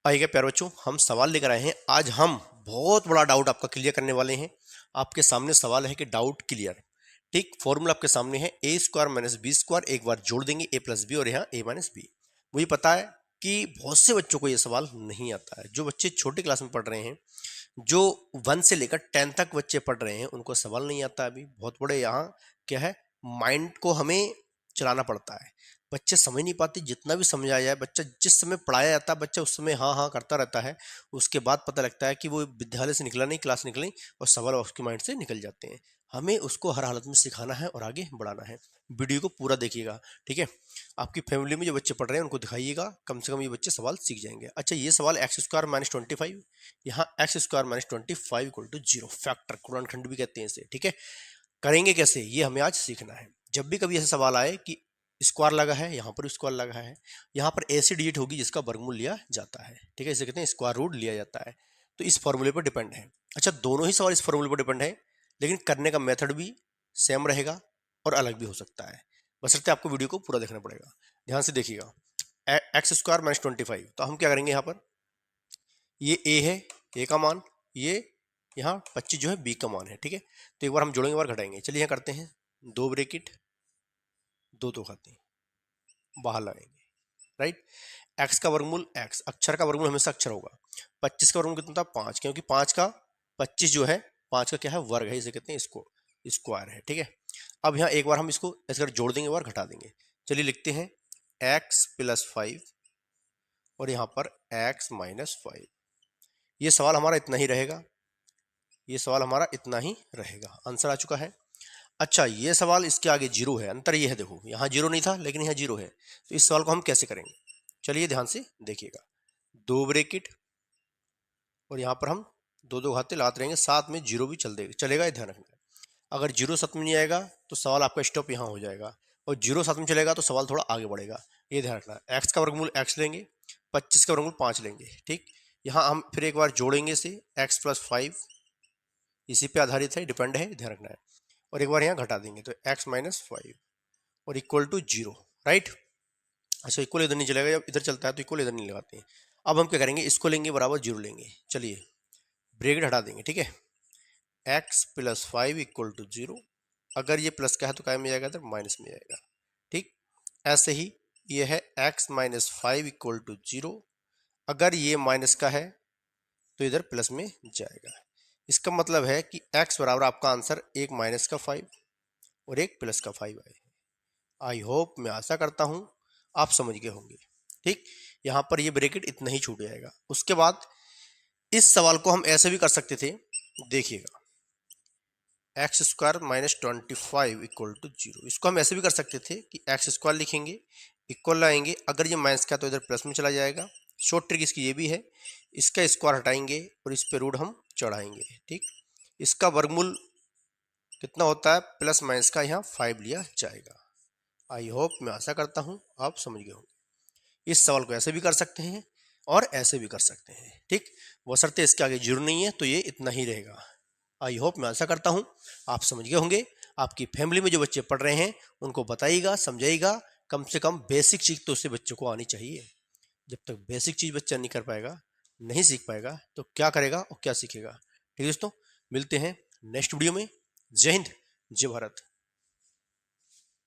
आइए प्यारे बच्चों, हम सवाल लेकर आए हैं। आज हम बहुत बड़ा डाउट आपका क्लियर करने वाले हैं। आपके सामने सवाल है कि डाउट क्लियर। ठीक, फॉर्मूला आपके सामने है ए स्क्वायर माइनस बी स्क्वायर, एक बार जोड़ देंगे ए प्लस बी और यहाँ ए माइनस बी। मुझे पता है कि बहुत से बच्चों को ये सवाल नहीं आता है। जो बच्चे छोटे क्लास में पढ़ रहे हैं, जो 1 से लेकर 10 तक बच्चे पढ़ रहे हैं, उनको सवाल नहीं आता। अभी बहुत बड़े यहाँ क्या है, माइंड को हमें चलाना पड़ता है। बच्चे समझ नहीं पाते। जितना भी समझाया जाए, बच्चा जिस समय पढ़ाया जाता है बच्चा उस समय हाँ हाँ करता रहता है। उसके बाद पता लगता है कि वो विद्यालय से निकला नहीं, क्लास निकली और सवाल उसके माइंड से निकल जाते हैं। हमें उसको हर हालत में सिखाना है और आगे बढ़ाना है। वीडियो को पूरा देखिएगा, ठीक है। आपकी फैमिली में जो बच्चे पढ़ रहे हैं उनको दिखाइएगा, कम से कम ये बच्चे सवाल सीख जाएंगे। अच्छा, ये सवाल एक्स स्क्वायर माइनस 25, यहाँ X square minus 25 equal to 0 factor, गुणनखंड भी कहते हैं इसे, ठीक है। करेंगे कैसे, ये हमें आज सीखना है। जब भी कभी ऐसा सवाल आए कि स्क्वायर लगा है, यहाँ पर स्क्वायर लगा है, यहाँ पर ऐसी डिजिट होगी जिसका वर्गमूल लिया जाता है, ठीक है, इसे कहते हैं स्क्वायर रूट लिया जाता है। तो इस फॉर्मूले पर डिपेंड है। अच्छा, दोनों ही सवाल इस फॉर्मूले पर डिपेंड है, लेकिन करने का मेथड भी सेम रहेगा और अलग भी हो सकता है। बशर्ते आपको वीडियो को पूरा देखना पड़ेगा। ध्यान से देखिएगा। एक्स स्क्वायर माइनस 25, तो हम क्या करेंगे, यहाँ पर ये ए है, ए का मान, ये यहाँ 25 जो है बी का मान है, ठीक है। तो एक बार हम जोड़ेंगे, एक बार घटाएंगे। चलिए यहाँ करते हैं, दो ब्रेकेट, दो खाते हैं, बाहर लगाएंगे, राइट। एक्स का वर्गमूल, एक्स अक्षर का वर्गमूल हमेशा अक्षर होगा। 25 का वर्गमूल कितना था, 5, क्योंकि 5 का 25 जो है 5 का क्या है, वर्ग है, इसे कहते हैं इसको स्क्वायर है, ठीक है। अब यहाँ एक बार हम इसको ऐसे कर जोड़ देंगे, एक बार घटा देंगे। चलिए लिखते हैं एक्स प्लस 5 और यहाँ पर एक्स माइनस 5। ये सवाल हमारा इतना ही रहेगा, ये सवाल हमारा इतना ही रहेगा। आंसर आ चुका है। अच्छा, ये सवाल इसके आगे जीरो है। अंतर ये है, देखो यहाँ जीरो नहीं था लेकिन यहाँ जीरो है। तो इस सवाल को हम कैसे करेंगे, चलिए ध्यान से देखिएगा। दो ब्रेकेट और यहाँ पर हम दो घाते लाते रहेंगे, साथ में जीरो भी चलेगा, ये ध्यान रखना। अगर जीरो साथ में नहीं आएगा तो सवाल आपका स्टॉप यहाँ हो जाएगा, और जीरो साथ में चलेगा तो सवाल थोड़ा आगे बढ़ेगा, ये ध्यान रखना। एक्स का वर्गमूल एक्स लेंगे, 25 का वर्गमूल 5 लेंगे, ठीक। यहाँ हम फिर एक बार जोड़ेंगे इसे, एक्स प्लस 5 इसी पे आधारित है, डिपेंड है, ध्यान रखना है। और एक बार यहाँ घटा देंगे तो एक्स माइनस 5 और इक्वल टू 0, राइट। अच्छा, इक्वल इधर नहीं चलेगा, जब इधर चलता है तो इक्वल इधर नहीं लगाते हैं। अब हम क्या करेंगे, इसको लेंगे बराबर 0 लेंगे। चलिए ब्रेकेट हटा देंगे, ठीक है। एक्स प्लस 5 इक्वल टू 0, अगर ये प्लस का है तो क्या में जाएगा, इधर माइनस में जाएगा, ठीक। ऐसे ही ये है एक्स माइनस 5 इक्वल टू 0, अगर ये माइनस का है तो इधर प्लस में जाएगा। इसका मतलब है कि x बराबर आपका आंसर एक माइनस का 5 और एक प्लस का 5 आए। आई होप, मैं आशा करता हूं आप समझ गए होंगे, ठीक। यहाँ पर ये ब्रैकेट इतना ही छूट जाएगा। उसके बाद इस सवाल को हम ऐसे भी कर सकते थे, देखिएगा, x square minus 25 equal to 0। इसको हम ऐसे भी कर सकते थे कि एक्स स्क्वायर लिखेंगे, इक्वल लाएंगे, अगर ये माइनस का तो इधर प्लस में चला जाएगा। शॉर्ट ट्रिक इसकी ये भी है, इसका स्क्वायर हटाएंगे और इस पे रूट हम चढ़ाएंगे, ठीक। इसका वर्गमूल कितना होता है, प्लस माइनस का यहाँ 5 लिया जाएगा। आई होप, मैं आशा करता हूँ आप समझ गए होंगे। इस सवाल को ऐसे भी कर सकते हैं और ऐसे भी कर सकते हैं, ठीक। बशर्ते इसके आगे जीरो नहीं है तो ये इतना ही रहेगा। आई होप, मैं आशा करता हूँ आप समझ गए होंगे। आपकी फैमिली में जो बच्चे पढ़ रहे हैं उनको बताइएगा, समझाइएगा। कम से कम बेसिक चीज तो उससे बच्चों को आनी चाहिए। जब तक बेसिक चीज बच्चा नहीं कर पाएगा, नहीं सीख पाएगा, तो क्या करेगा और क्या सीखेगा। ठीक है दोस्तों, मिलते हैं नेक्स्ट वीडियो में। जय हिंद, जय भारत।